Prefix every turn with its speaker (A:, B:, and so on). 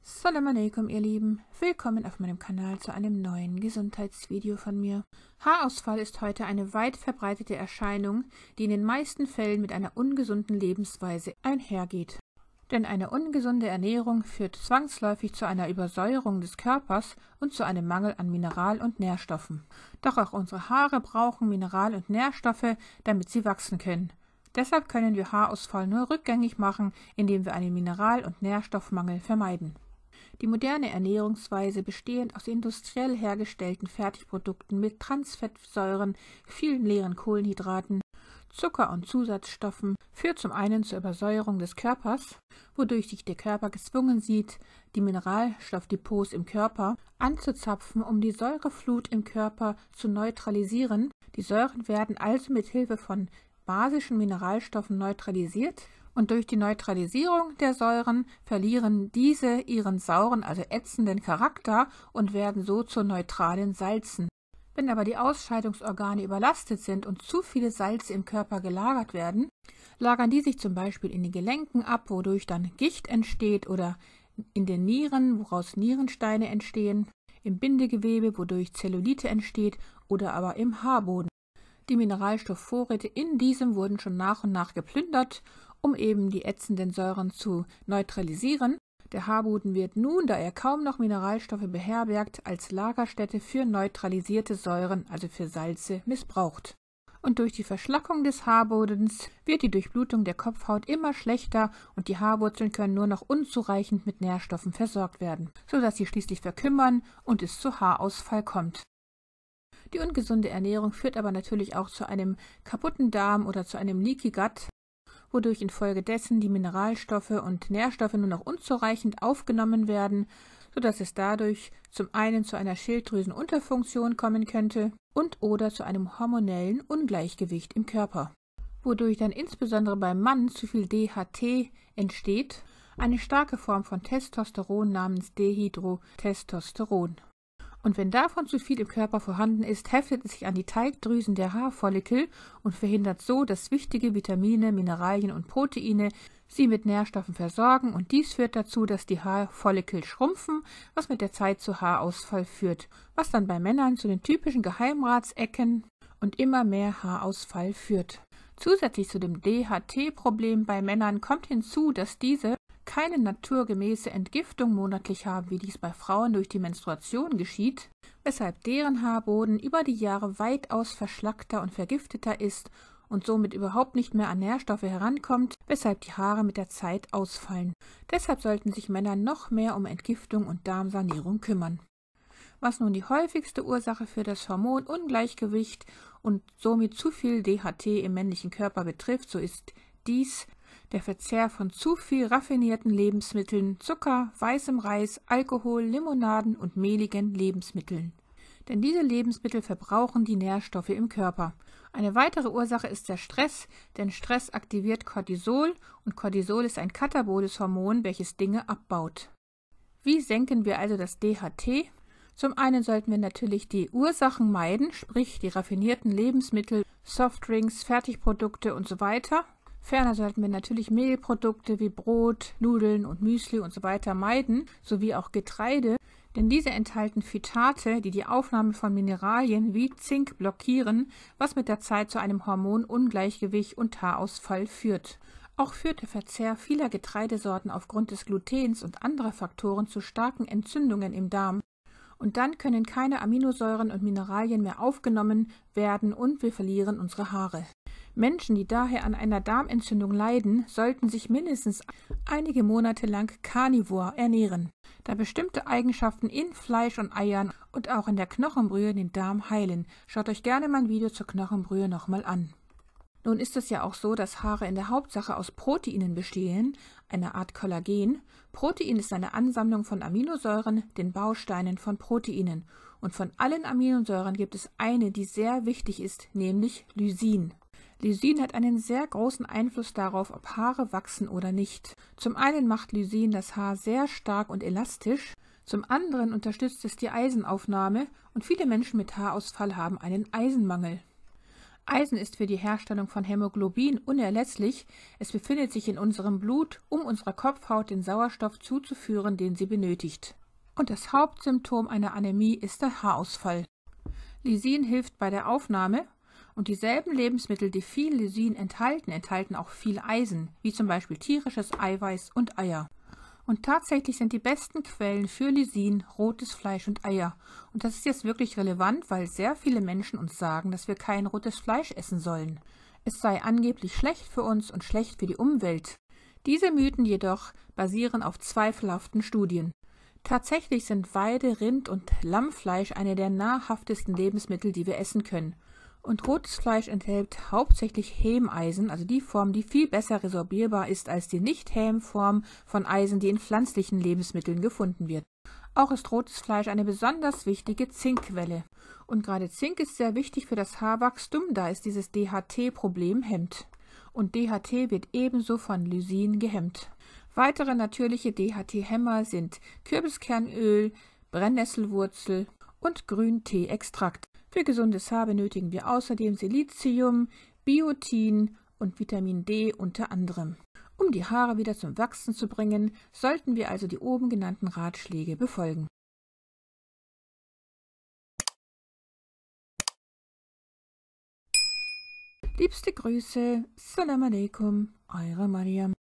A: Salam alaikum, ihr Lieben. Willkommen auf meinem Kanal zu einem neuen Gesundheitsvideo von mir. Haarausfall ist heute eine weit verbreitete Erscheinung, die in den meisten Fällen mit einer ungesunden Lebensweise einhergeht. Denn eine ungesunde Ernährung führt zwangsläufig zu einer Übersäuerung des Körpers und zu einem Mangel an Mineral- und Nährstoffen. Doch auch unsere Haare brauchen Mineral- und Nährstoffe, damit sie wachsen können. Deshalb können wir Haarausfall nur rückgängig machen, indem wir einen Mineral- und Nährstoffmangel vermeiden. Die moderne Ernährungsweise, bestehend aus industriell hergestellten Fertigprodukten mit Transfettsäuren, vielen leeren Kohlenhydraten, Zucker und Zusatzstoffen, führt zum einen zur Übersäuerung des Körpers, wodurch sich der Körper gezwungen sieht, die Mineralstoffdepots im Körper anzuzapfen, um die Säureflut im Körper zu neutralisieren. Die Säuren werden also mit Hilfe von basischen Mineralstoffen neutralisiert. Und durch die Neutralisierung der Säuren verlieren diese ihren sauren, also ätzenden Charakter und werden so zu neutralen Salzen. Wenn aber die Ausscheidungsorgane überlastet sind und zu viele Salze im Körper gelagert werden, lagern die sich zum Beispiel in den Gelenken ab, wodurch dann Gicht entsteht, oder in den Nieren, woraus Nierensteine entstehen, im Bindegewebe, wodurch Zellulite entsteht, oder aber im Haarboden. Die Mineralstoffvorräte in diesem wurden schon nach und nach geplündert, um eben die ätzenden Säuren zu neutralisieren. Der Haarboden wird nun, da er kaum noch Mineralstoffe beherbergt, als Lagerstätte für neutralisierte Säuren, also für Salze, missbraucht. Und durch die Verschlackung des Haarbodens wird die Durchblutung der Kopfhaut immer schlechter und die Haarwurzeln können nur noch unzureichend mit Nährstoffen versorgt werden, sodass sie schließlich verkümmern und es zu Haarausfall kommt. Die ungesunde Ernährung führt aber natürlich auch zu einem kaputten Darm oder zu einem Leaky Gut, wodurch infolgedessen die Mineralstoffe und Nährstoffe nur noch unzureichend aufgenommen werden, sodass es dadurch zum einen zu einer Schilddrüsenunterfunktion kommen könnte und oder zu einem hormonellen Ungleichgewicht im Körper, wodurch dann insbesondere beim Mann zu viel DHT entsteht, eine starke Form von Testosteron namens Dehydrotestosteron. Und wenn davon zu viel im Körper vorhanden ist, heftet es sich an die Teigdrüsen der Haarfollikel und verhindert so, dass wichtige Vitamine, Mineralien und Proteine sie mit Nährstoffen versorgen, und dies führt dazu, dass die Haarfollikel schrumpfen, was mit der Zeit zu Haarausfall führt, was dann bei Männern zu den typischen Geheimratsecken und immer mehr Haarausfall führt. Zusätzlich zu dem DHT-Problem bei Männern kommt hinzu, dass diese keine naturgemäße Entgiftung monatlich haben, wie dies bei Frauen durch die Menstruation geschieht, weshalb deren Haarboden über die Jahre weitaus verschlackter und vergifteter ist und somit überhaupt nicht mehr an Nährstoffe herankommt, weshalb die Haare mit der Zeit ausfallen. Deshalb sollten sich Männer noch mehr um Entgiftung und Darmsanierung kümmern. Was nun die häufigste Ursache für das Hormonungleichgewicht und somit zu viel DHT im männlichen Körper betrifft, so ist dies der Verzehr von zu viel raffinierten Lebensmitteln, Zucker, weißem Reis, Alkohol, Limonaden und mehligen Lebensmitteln. Denn diese Lebensmittel verbrauchen die Nährstoffe im Körper. Eine weitere Ursache ist der Stress, denn Stress aktiviert Cortisol und Cortisol ist ein kataboles Hormon, welches Dinge abbaut. Wie senken wir also das DHT? Zum einen sollten wir natürlich die Ursachen meiden, sprich die raffinierten Lebensmittel, Softdrinks, Fertigprodukte und so weiter. Ferner sollten wir natürlich Mehlprodukte wie Brot, Nudeln und Müsli und so weiter meiden, sowie auch Getreide, denn diese enthalten Phytate, die die Aufnahme von Mineralien wie Zink blockieren, was mit der Zeit zu einem Hormonungleichgewicht und Haarausfall führt. Auch führt der Verzehr vieler Getreidesorten aufgrund des Glutens und anderer Faktoren zu starken Entzündungen im Darm. Und dann können keine Aminosäuren und Mineralien mehr aufgenommen werden und wir verlieren unsere Haare. Menschen, die daher an einer Darmentzündung leiden, sollten sich mindestens einige Monate lang karnivor ernähren, da bestimmte Eigenschaften in Fleisch und Eiern und auch in der Knochenbrühe den Darm heilen. Schaut euch gerne mein Video zur Knochenbrühe nochmal an. Nun ist es ja auch so, dass Haare in der Hauptsache aus Proteinen bestehen, einer Art Kollagen. Protein ist eine Ansammlung von Aminosäuren, den Bausteinen von Proteinen. Und von allen Aminosäuren gibt es eine, die sehr wichtig ist, nämlich Lysin. Lysin hat einen sehr großen Einfluss darauf, ob Haare wachsen oder nicht. Zum einen macht Lysin das Haar sehr stark und elastisch, zum anderen unterstützt es die Eisenaufnahme und viele Menschen mit Haarausfall haben einen Eisenmangel. Eisen ist für die Herstellung von Hämoglobin unerlässlich. Es befindet sich in unserem Blut, um unserer Kopfhaut den Sauerstoff zuzuführen, den sie benötigt. Und das Hauptsymptom einer Anämie ist der Haarausfall. Lysin hilft bei der Aufnahme und dieselben Lebensmittel, die viel Lysin enthalten auch viel Eisen, wie zum Beispiel tierisches Eiweiß und Eier. Und tatsächlich sind die besten Quellen für Lysin rotes Fleisch und Eier. Und das ist jetzt wirklich relevant, weil sehr viele Menschen uns sagen, dass wir kein rotes Fleisch essen sollen. Es sei angeblich schlecht für uns und schlecht für die Umwelt. Diese Mythen jedoch basieren auf zweifelhaften Studien. Tatsächlich sind Weide-, Rind- und Lammfleisch eine der nahrhaftesten Lebensmittel, die wir essen können. Und rotes Fleisch enthält hauptsächlich Hämeisen, also die Form, die viel besser resorbierbar ist als die Nicht-Häm-Form von Eisen, die in pflanzlichen Lebensmitteln gefunden wird. Auch ist rotes Fleisch eine besonders wichtige Zinkquelle. Und gerade Zink ist sehr wichtig für das Haarwachstum, da es dieses DHT-Problem hemmt. Und DHT wird ebenso von Lysin gehemmt. Weitere natürliche DHT-Hämmer sind Kürbiskernöl, Brennnesselwurzel und Grüntee-Extrakt. Für gesundes Haar benötigen wir außerdem Silizium, Biotin und Vitamin D unter anderem. Um die Haare wieder zum Wachsen zu bringen, sollten wir also die oben genannten Ratschläge befolgen. Liebste Grüße, Salam alaikum, eure Mariam.